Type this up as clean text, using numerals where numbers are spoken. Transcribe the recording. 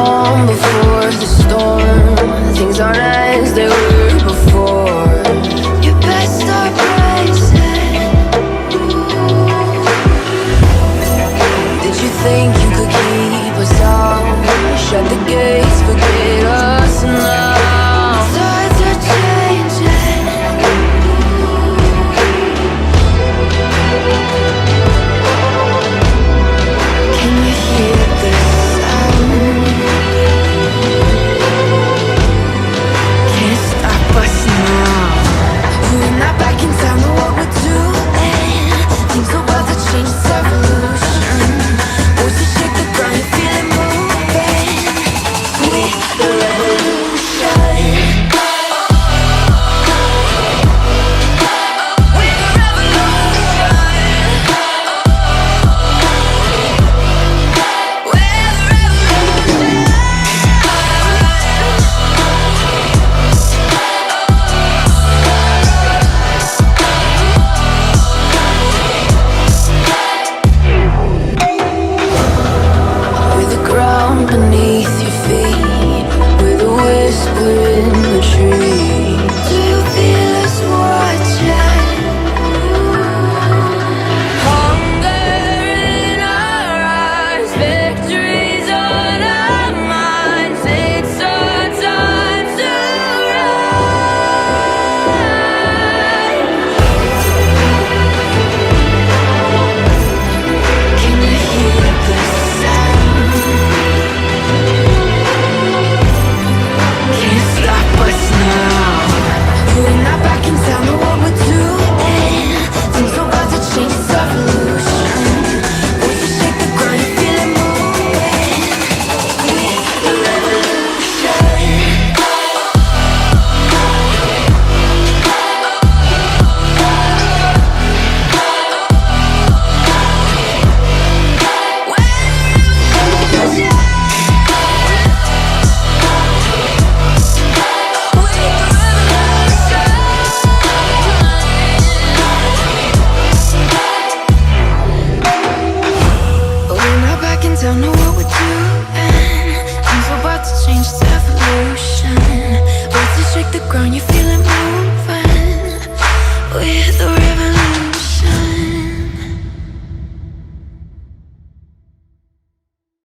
calm before the storm. Things aren't as they were before. You best start rising. Did you think you could keep us out? Shut the gates, forget us now. Tides are changing. Can you hear the sound? Can't stop us now. We're not back in town, know what we're doing. Things are about to change, it's evolution. Voices shake the ground, you feel it moving. We the revolution. We're the We're the ground beneath your feet. We're the whisper in the tree. Do you feel us watching? Hunger in our eyes, victories on our minds. It's our time to rise. Can you hear the sound? Can't stop us now. We're not back in town, know what we're doing. Things are about to change, it's evolution. Voices shake the ground, you feel it moving. We the revolution. We're not back in town, know what we're doing. Things are about to change, it's evolution. Voices shake the ground, you feel it moving. We're the revolution.